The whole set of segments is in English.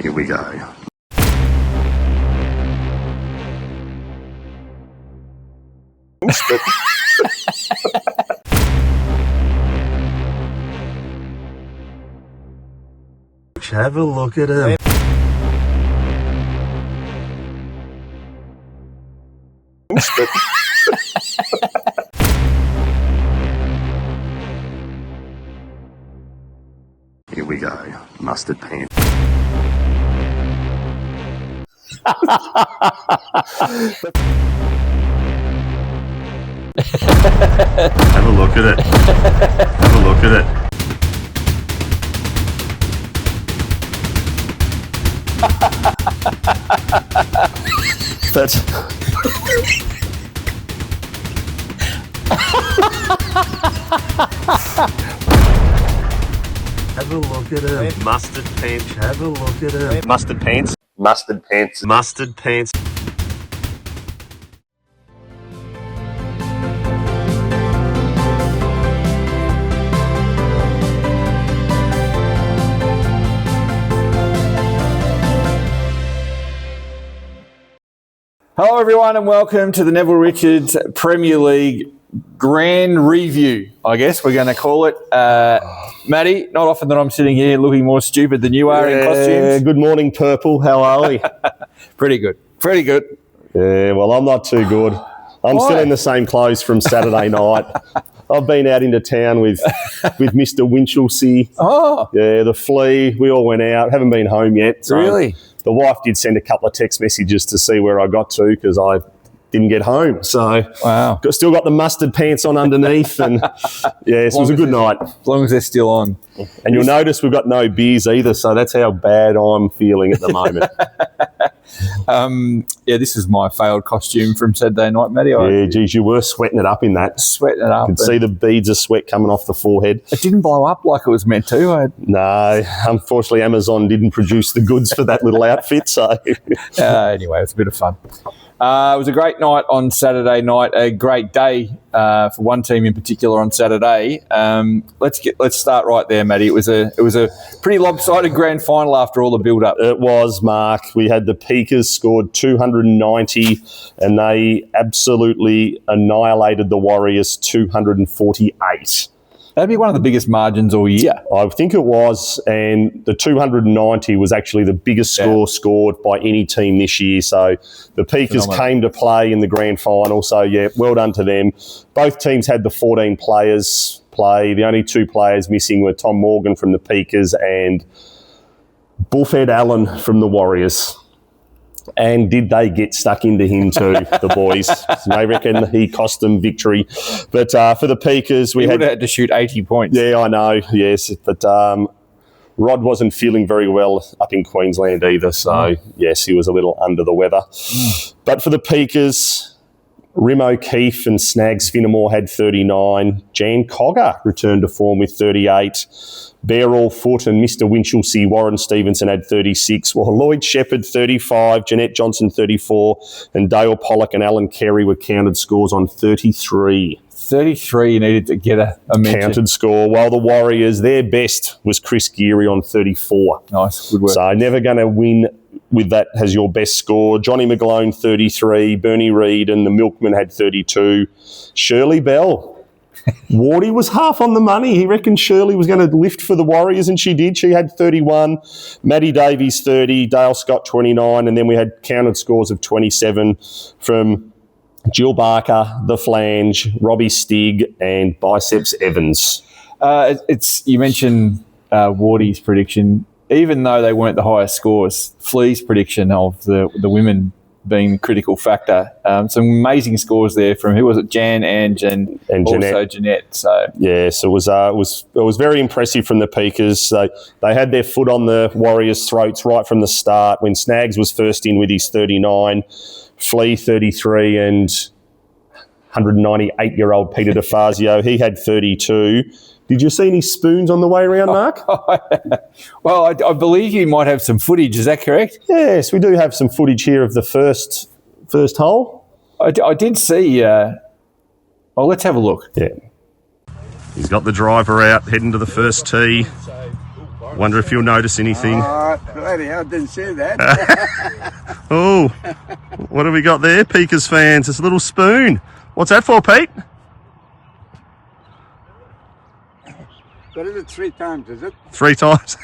Here we go. Have a look at him. Here we go. Mustard pants. Have a look at it. Have a look at it. That's Have a look at him. Mustard pants. Have a look at him. Mustard pants. Mustard pants. Mustard pants. Hello, everyone, and welcome to the Neville Richards Premier League Grand Review, I guess we're going to call it. Matty, not often that I'm sitting here looking more stupid than you are in costumes. Good morning, Purple. How are we? Pretty good. Pretty good. Yeah, well, I'm not too good. I'm still in the same clothes from Saturday night. I've been out into town with Mr. Winchelsea. Oh. Yeah, the Flea. We all went out. Haven't been home yet. So Really? The wife did send a couple of text messages to see where I got to because I didn't get home. So Wow. still got the mustard pants on underneath. And yes, it was a good night. As long as they're still on. And you'll notice we've got no beers either. So that's how bad I'm feeling at the moment. Yeah, this is my failed costume from Saturday night, Matty. Yeah, geez, you were sweating it up in that. Sweating it up. You could see the beads of sweat coming off the forehead. It didn't blow up like it was meant to. No, unfortunately, Amazon didn't produce the goods for that little outfit. So, Anyway, it was a bit of fun. It was a great night on Saturday night, a great day for one team in particular on Saturday. Let's start right there, Matty. It was a pretty lopsided grand final after all the build-up. it was, Mark. We had the Peakers scored 290 and they absolutely annihilated the Warriors 248. That'd be one of the biggest margins all year. I think it was, and the 290 was actually the biggest score scored by any team this year. So the Peakers came to play in the grand final. So, yeah, well done to them. Both teams had the 14 players play. The only two players missing were Tom Morgan from the Peakers and Bullfed Allen from the Warriors. And did they get stuck into him too, the boys? They reckon he cost them victory. But for the Peakers, we would have had to shoot 80 points. Yeah, I know, yes. But Rod wasn't feeling very well up in Queensland either. So, yes, he was a little under the weather. But for the Peakers, Rim O'Keefe and Snags Finnemore had 39. Jan Cogger returned to form with 38. Bear All Foot and Mr. Winchelsea, Warren Stevenson had 36, while Lloyd Shepherd 35, Jeanette Johnson 34, and Dale Pollock and Alan Carey were counted scores on 33. 33 you needed to get a mention. Counted score, while the Warriors, their best was Chris Geary on 34. Nice, good work. So never going to win with that as your best score. Johnny McGlone 33, Bernie Reid and the Milkman had 32. Shirley Bell. Wardy was half on the money. He reckoned Shirley was going to lift for the Warriors, and she did. She had 31. Maddie Davies 30, Dale Scott 29, and then we had counted scores of 27 from Jill Barker, The Flange, Robbie Stig, and Biceps Evans. You mentioned Wardy's prediction. Even though they weren't the highest scores, Flea's prediction of the women being the critical factor. Some amazing scores there from, who was it, Jan and also Jeanette. So yes, it was very impressive from the Peakers. They had their foot on the Warriors' throats right from the start when Snags was first in with his 39, Flea 33, and 198-year-old Peter DeFazio, he had 32. Did you see any spoons on the way around, Mark? Well, I believe you might have some footage. Is that correct? Yes, we do have some footage here of the first hole. I did see. Let's have a look. Yeah. He's got the driver out, heading to the first tee. Wonder if you'll notice anything. Oh, bloody hell, didn't see that. Oh, what have we got there, Peakers fans? It's a little spoon. What's that for, Pete? What is it, 3 times, is it? 3 times.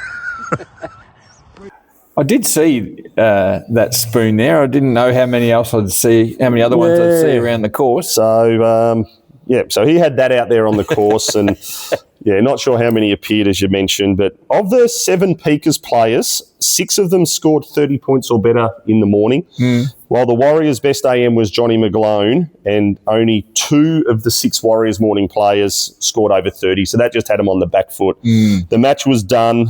I did see that spoon there. I didn't know how many other ones I'd see around the course. So, so he had that out there on the course and, not sure how many appeared as you mentioned, but of the 7 Peakers players, 6 of them scored 30 points or better in the morning, while the Warriors' best AM was Johnny McGlone, and only 2 of the 6 Warriors morning players scored over 30, so that just had them on the back foot. The match was done.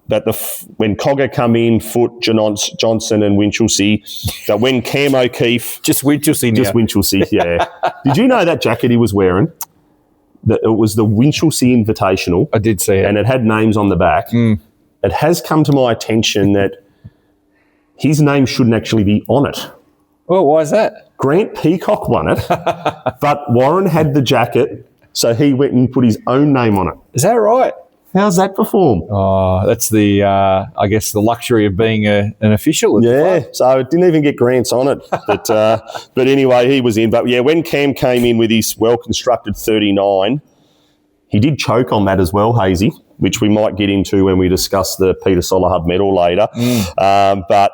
But when Cogger come in, Foote, Johnson and Winchelsea, but when Cam O'Keefe... Just Winchelsea now. Just Winchelsea, yeah. Did you know that jacket he was wearing? That it was the Winchelsea Invitational. I did see it. And it had names on the back. It has come to my attention that his name shouldn't actually be on it. Oh, why is that? Grant Peacock won it, but Warren had the jacket, so he went and put his own name on it. Is that right? How's that perform? Oh, that's the, I guess, the luxury of being an official. Yeah, so it didn't even get Grants on it. But anyway, he was in. But, when Cam came in with his well-constructed 39, he did choke on that as well, Hazy, which we might get into when we discuss the Peter Solahub medal later. But,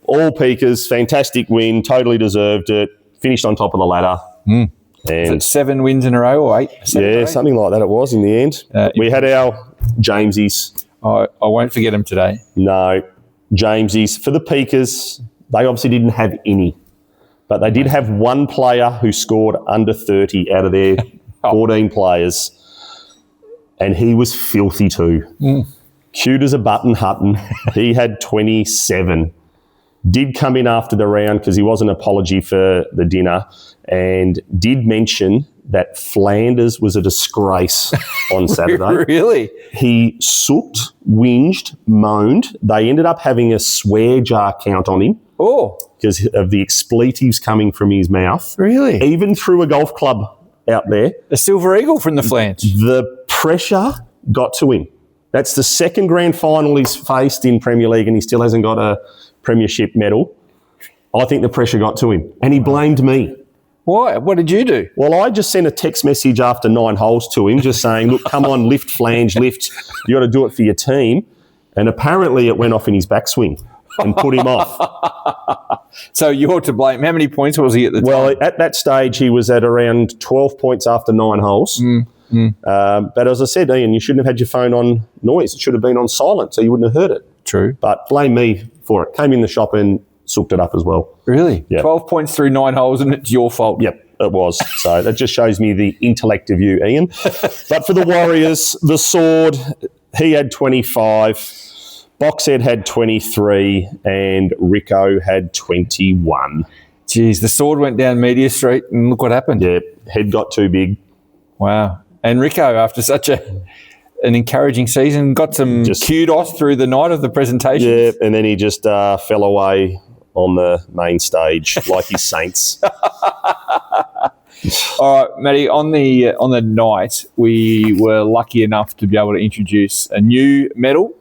all Peakers, fantastic win, totally deserved it, finished on top of the ladder. And 7 wins in a row or 8? Something like that it was in the end. We had our Jamesies. I won't forget them today. No, Jamesies. For the Peakers, they obviously didn't have any. But they did have one player who scored under 30 out of their 14 players. And he was filthy too. Cute as a button Hutton. He had 27. Did come in after the round because he was an apology for the dinner and did mention that Flanders was a disgrace on Saturday. Really? He sooked, whinged, moaned. They ended up having a swear jar count on him. Oh. Because of the expletives coming from his mouth. Really? Even through a golf club out there. A silver eagle from the flange. The pressure got to him. That's the second grand final he's faced in Premier League and he still hasn't got a premiership medal. I think the pressure got to him. And he blamed me. Why? What did you do? Well, I just sent a text message after 9 holes to him just saying, look, come on, lift, flange, lift. You got to do it for your team. And apparently it went off in his backswing and put him off. So you're to blame. How many points was he at the time? Well, at that stage, he was at around 12 points after 9 holes. But as I said, Ian, you shouldn't have had your phone on noise. It should have been on silent so you wouldn't have heard it. True. But blame me for it. Came in the shop and sooked it up as well. Really? Yep. 12 points through 9 holes and it's your fault. Yep, it was. So that just shows me the intellect of you, Ian. But for the Warriors, the Sword, he had 25. Boxhead had 23 and Rico had 21. Jeez, the Sword went down Media Street and look what happened. Yeah, head got too big. Wow. And Rico, after such an encouraging season, got some kudos through the night of the presentation. Yeah, and then he just fell away on the main stage like his Saints. All right, Matty, on the night, we were lucky enough to be able to introduce a new medal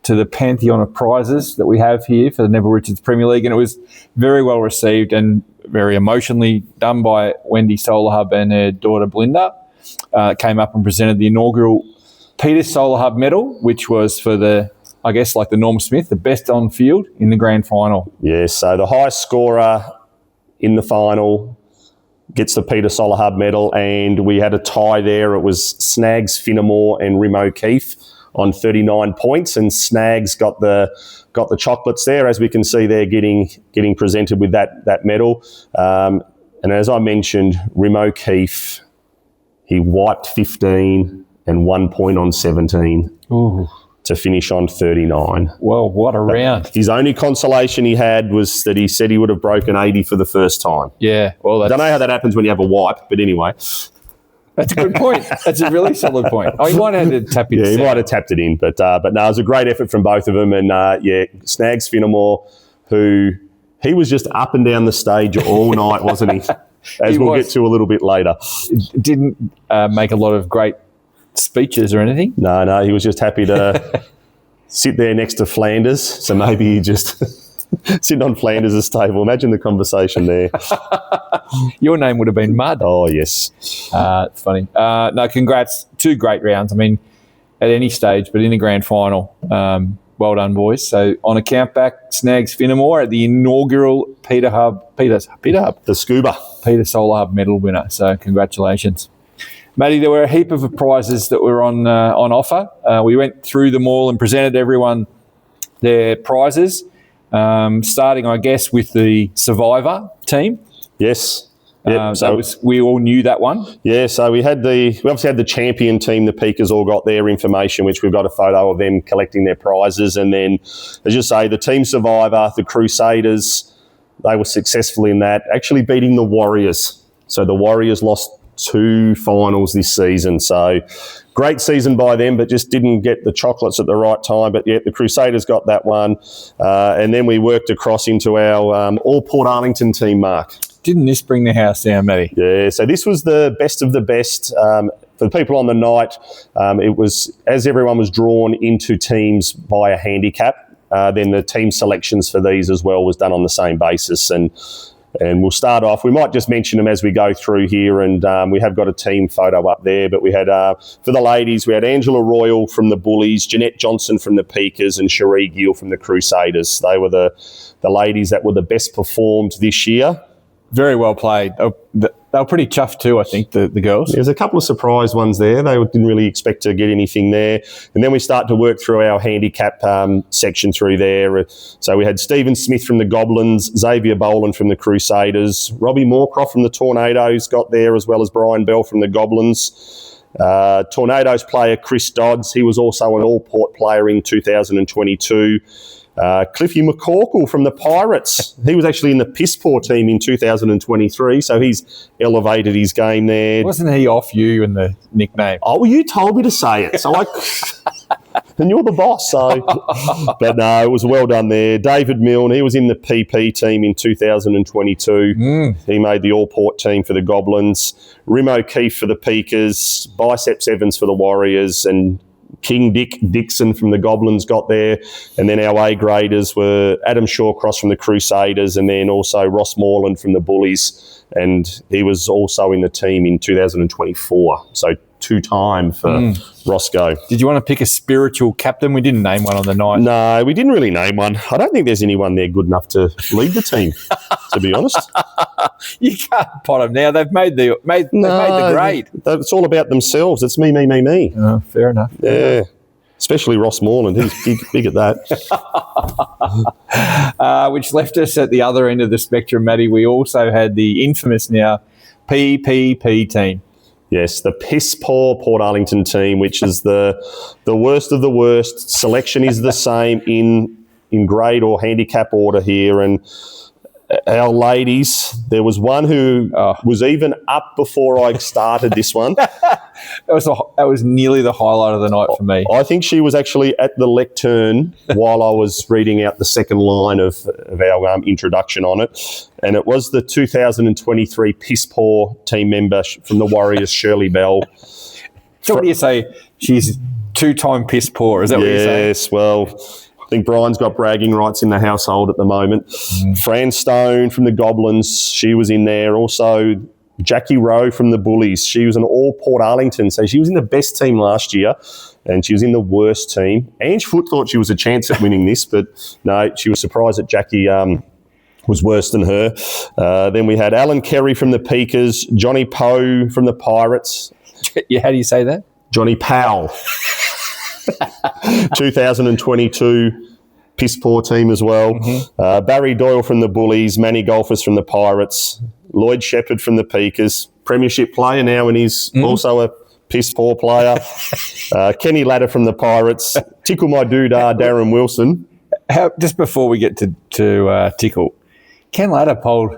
to the pantheon of prizes that we have here for the Neville Richards Premier League, and it was very well received and very emotionally done by Wendy Solahub and her daughter Belinda. Came up and presented the inaugural Peter Solahub medal, which was for the Norm Smith, the best on field in the grand final. Yeah, so the highest scorer in the final gets the Peter Solahub medal, and we had a tie there. It was Snags, Finnemore and Rim O'Keefe on 39 points, and Snags got the chocolates there, as we can see there, getting presented with that medal. And as I mentioned, Rim O'Keefe, he wiped 15 and 1 point on 17 to finish on 39. Well, what a round. His only consolation he had was that he said he would have broken 80 for the first time. Yeah. Well, I don't know how that happens when you have a wipe, but anyway. That's a good point. That's a really solid point. Oh, he might have had to tap it in. Yeah, he might have tapped it in. But no, it was a great effort from both of them. And, Snags Finnemore, who he was just up and down the stage all night, wasn't he? As we'll get to a little bit later. Didn't make a lot of great speeches or anything? No, he was just happy to sit there next to Flanders. So maybe he just sitting on Flanders' table. Imagine the conversation there. Your name would have been Mud. Oh, yes. It's funny. No, congrats. 2 great rounds. I mean, at any stage, but in the grand final, well done, boys. So on a countback, snags Finnemore at the inaugural Peter The Scuba. Peter Solar Hub medal winner. So congratulations. Matty, there were a heap of prizes that were on offer. We went through them all and presented everyone their prizes, starting, I guess, with the Survivor team. Yes. Yep. We all knew that one. Yeah, so we obviously had the champion team. The Peakers all got their information, which we've got a photo of them collecting their prizes. And then, as you say, the Team Survivor, the Crusaders, they were successful in that, actually beating the Warriors. So the Warriors lost 2 finals this season. So great season by them, but just didn't get the chocolates at the right time. But yeah, the Crusaders got that one. And then we worked across into our all Portarlington team, Mark. Didn't this bring the house down, Matty? Yeah, so this was the best of the best. For the people on the night, it was, as everyone was drawn into teams by a handicap, then the team selections for these as well was done on the same basis. And we'll start off, we might just mention them as we go through here, and we have got a team photo up there, but we had, for the ladies, we had Angela Royal from the Bullies, Jeanette Johnson from the Peakers, and Cherie Gill from the Crusaders. They were the ladies that were the best performed this year. Very well played. They were pretty chuffed too, I think, the girls. There's a couple of surprise ones there. They didn't really expect to get anything there. And then we start to work through our handicap section through there. So we had Stephen Smith from the Goblins, Xavier Boland from the Crusaders, Robbie Moorcroft from the Tornadoes got there, as well as Brian Bell from the Goblins. Tornadoes player Chris Dodds, he was also an all-port player in 2022. Cliffy McCorkle from the Pirates. He was actually in the Piss Poor team in 2023, so he's elevated his game there. Wasn't he off you in the nickname? Oh, well, you told me to say it, so and you're the boss, so. But no, it was well done there. David Milne, he was in the PP team in 2022. He made the all-port team for the Goblins. Rim O'Keefe for the Peakers, Biceps Evans for the Warriors, and King Dick Dixon from the Goblins got there. And then our A-graders were Adam Shawcross from the Crusaders, and then also Ross Moreland from the Bullies. And he was also in the team in 2024. So 2-time for Roscoe. Did you want to pick a spiritual captain? We didn't name one on the night. No, we didn't really name one. I don't think there's anyone there good enough to lead the team, to be honest. You can't pot them now. They've made the grade. It's all about themselves. It's me. Oh, fair enough. Yeah. Especially Ross Moreland. He's big at that. Which left us at the other end of the spectrum, Matty. We also had the infamous now PPP team. Yes, the piss poor Portarlington team, which is the worst of the worst. Selection is the same in grade or handicap order here. And our ladies, there was one who was even up before I started this one. That was nearly the highlight of the night for me. I think she was actually at the lectern while I was reading out the second line of our introduction on it. And it was the 2023 piss poor team member from the Warriors, Shirley Bell. So what do you say? She's 2-time piss poor. Is that what you're saying? Yes, well, I think Brian's got bragging rights in the household at the moment. Fran Stone from the Goblins, she was in there. Also, Jackie Rowe from the Bullies. She was an all Portarlington, so she was in the best team last year, and she was in the worst team. Ange Foote thought she was a chance at winning this, but no, she was surprised that Jackie was worse than her. Then we had Alan Kerry from the Peakers, Johnny Poe from the Pirates. Yeah, how do you say that? Johnny Powell. 2022 piss poor team as well. Barry Doyle from the Bullies, Manny Golfers from the Pirates, Lloyd Shepherd from the Peakers, premiership player now, and he's also a piss poor player. Kenny Ladder from the Pirates, Tickle My Doodah, Darren Wilson. Just before we get to Tickle, Ken Ladder polled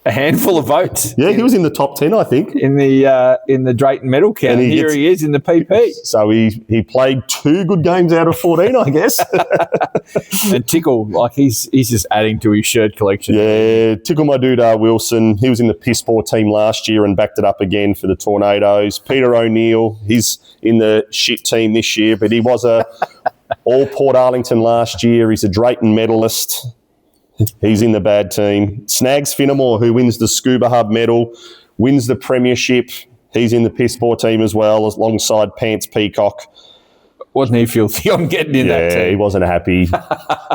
a handful of votes. Yeah, he was in the top 10, I think. In the Drayton medal count. And here he is in the PP. So he played 2 good games out of 14, I guess. And Tickle, like he's just adding to his shirt collection. Yeah, Tickle my dude Wilson. He was in the piss poor team last year and backed it up again for the Tornadoes. Peter O'Neill, he's in the shit team this year, but he was all Portarlington last year. He's a Drayton medalist. He's in the bad team. Snags Finnemore, who wins the Scuba Hub medal, wins the premiership. He's in the piss poor team as well, alongside Pants Peacock. Wasn't he filthy on getting in that team? Yeah, he wasn't happy.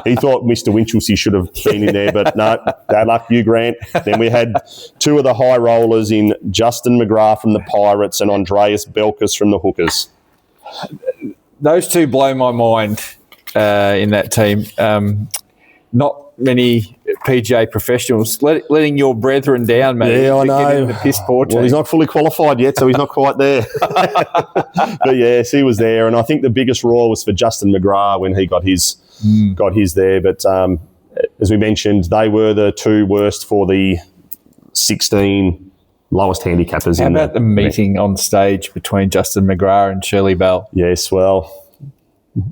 He thought Mr. Winchelsea should have been in there, but no, bad luck, you, Grant. Then we had 2 of the high rollers in Justin McGrath from the Pirates and Andreas Belkis from the Hookers. Those 2 blow my mind in that team. Not many PGA professionals letting your brethren down, mate. Yeah, I know. The piss poor team. Well, he's not fully qualified yet, so he's not quite there. But yes, he was there, and I think the biggest roar was for Justin McGrath when he got his there. But as we mentioned, they were the 2 worst for the 16 lowest handicappers. How about the meeting on stage between Justin McGrath and Shirley Bell? Yes, well,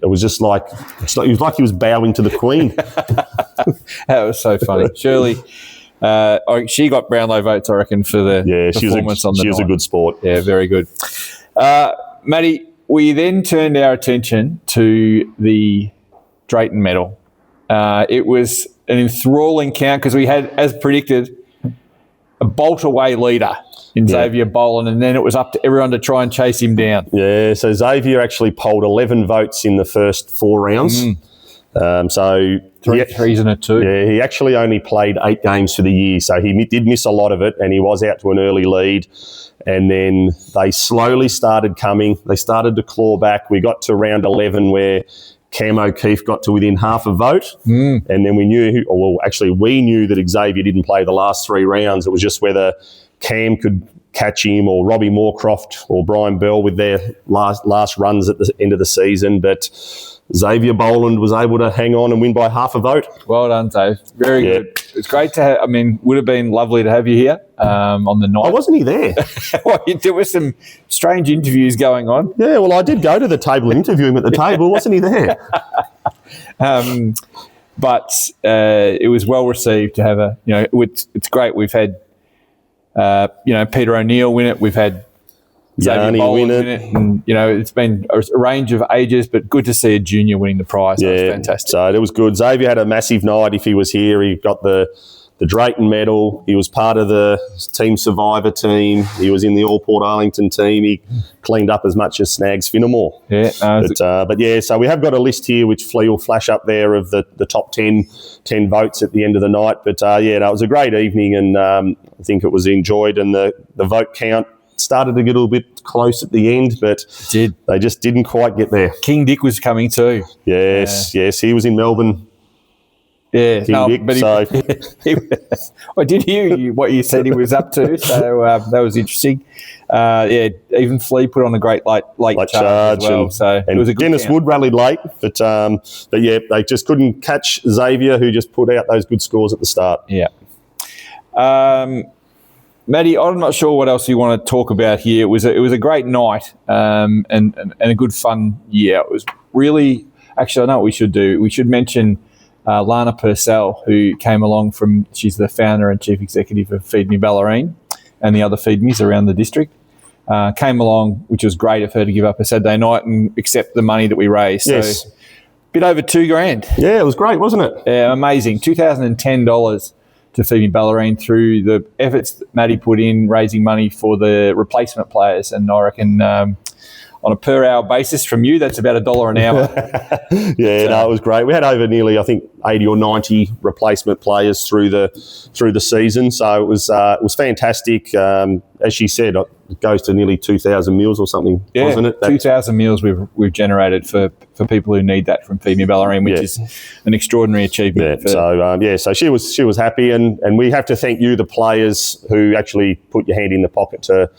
it was just like it was like he was bowing to the Queen. That was so funny. Shirley, she got Brownlow votes, I reckon, for the performance on the night. She was a good sport. Yeah, very good. Matty, we then turned our attention to the Drayton medal. It was an enthralling count because we had, as predicted, a bolt-away leader in Xavier Boland, and then it was up to everyone to try and chase him down. Yeah, so Xavier actually polled 11 votes in the first 4 rounds. So threes and a 2. Yeah, he actually only played 8 games for the year, so he did miss a lot of it, and he was out to an early lead. And then they slowly started coming. They started to claw back. We got to round 11 where Cam O'Keefe got to within half a vote. And then we knew that Xavier didn't play the last 3 rounds. It was just whether Cam could catch him or Robbie Moorcroft or Brian Bell with their last runs at the end of the season. But Xavier Boland was able to hang on and win by half a vote. Well done, Dave. Very good. It's great to have. I mean, would have been lovely to have you here on the night. Oh, wasn't he there? Well, there were some strange interviews going on. Yeah, well, I did go to the table and interview him at the table. Wasn't he there? But it was well received to have it's great. We've had, Peter O'Neill win it. We've had Xavier Boland win it. And, it's been a range of ages, but good to see a junior winning the prize. Yeah, that was fantastic. So it was good. Xavier had a massive night. If he was here, he got the Drayton medal. He was part of the Team Survivor team. He was in the All Portarlington team. He cleaned up as much as Snags Finnemore. Yeah. So we have got a list here, which Flea will flash up there, of the top 10 votes at the end of the night. But, it was a great evening, and I think it was enjoyed, and the vote count started to get a little bit close at the end, but they just didn't quite get there. King Dick was coming too. Yes, he was in Melbourne. Yeah, I did hear what you said he was up to, so that was interesting. Even Flea put on a great late charge as well. So it was a good Dennis count. Wood rallied late, but they just couldn't catch Xavier, who just put out those good scores at the start. Yeah. Matty, I'm not sure what else you want to talk about here. It was a great night and a good fun year. It was really, actually, I know what we should do. We should mention Lana Purcell, who came along she's the founder and chief executive of Feed Me Ballerine and the other Feed Me's around the district. Came along, which was great of her to give up a Saturday night and accept the money that we raised. Yes. So a bit over $2,000. Yeah, it was great, wasn't it? Yeah, amazing. $2,010 to Feed Me Ballerine through the efforts that Matty put in raising money for the replacement players. And I reckon on a per hour basis from you, that's about $1 an hour. It was great. We had over nearly, I think, 80 or 90 replacement players through the season. So it was fantastic. As she said, it goes to nearly 2,000 meals or something, wasn't it? 2,000 meals we've generated for people who need that from Feed Me Ballerine, which is an extraordinary achievement. So she was happy, and we have to thank you, the players, who actually put your hand in the pocket to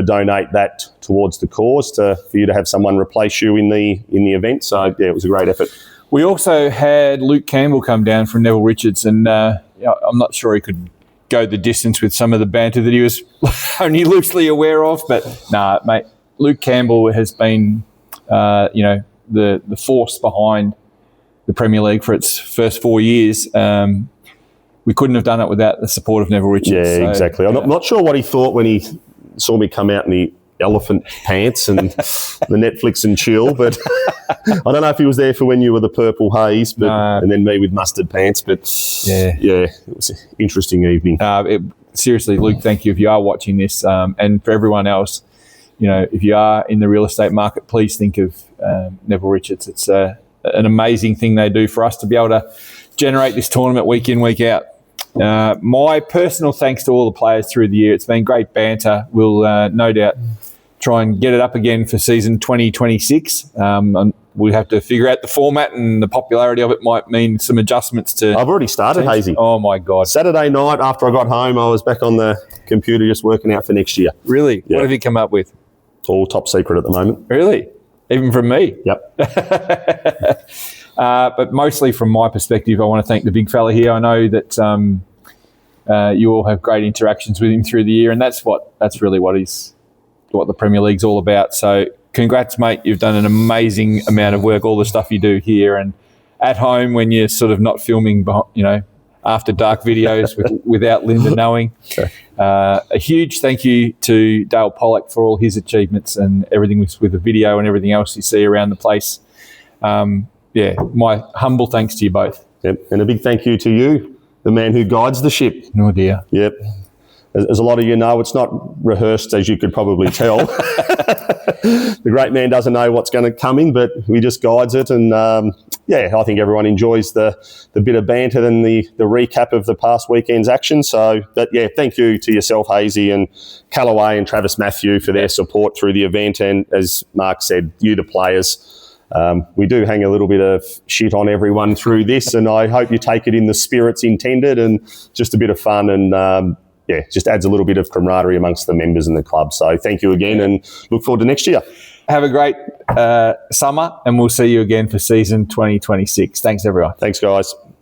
donate that towards the cause, for you to have someone replace you in the event. So it was a great effort. We also had Luke Campbell come down from Neville Richards, and I'm not sure he could go the distance with some of the banter that he was only loosely aware of. But nah, mate, Luke Campbell has been, the force behind the Premier League for its first 4 years. We couldn't have done it without the support of Neville Richards. Yeah, exactly. I'm not sure what he thought when he saw me come out in the elephant pants and the Netflix and chill, but I don't know if he was there for when you were the purple haze, but and then me with mustard pants. But yeah, it was an interesting evening. Seriously, Luke, thank you if you are watching this, and for everyone else, if you are in the real estate market, please think of Neville Richards. It's an amazing thing they do for us to be able to generate this tournament week in, week out. My personal thanks to all the players through the year. It's been great banter. We'll no doubt try and get it up again for season 2026. And we have to figure out the format, and the popularity of it might mean some adjustments to... I've already started, teams. Hazy. Oh, my God. Saturday night after I got home, I was back on the computer just working out for next year. Really? Yeah. What have you come up with? All top secret at the moment. Really? Even from me? Yep. But mostly from my perspective, I want to thank the big fella here. I know that you all have great interactions with him through the year, and that's really what the Premier League's all about. So congrats, mate. You've done an amazing amount of work, all the stuff you do here and at home when you're sort of not filming, after dark videos without Linda knowing. Okay. A huge thank you to Dale Pollock for all his achievements and everything with the video and everything else you see around the place. My humble thanks to you both. Yep. And a big thank you to you, the man who guides the ship. Oh, dear. Yep. As a lot of you know, it's not rehearsed, as you could probably tell. The great man doesn't know what's going to come in, but he just guides it. And, I think everyone enjoys the bit of banter and the recap of the past weekend's action. So, thank you to yourself, Hazy, and Callaway and Travis Matthew for their support through the event. And as Mark said, you, the players. We do hang a little bit of shit on everyone through this, and I hope you take it in the spirits intended and just a bit of fun and, just adds a little bit of camaraderie amongst the members in the club. So thank you again and look forward to next year. Have a great summer, and we'll see you again for season 2026. Thanks, everyone. Thanks, guys.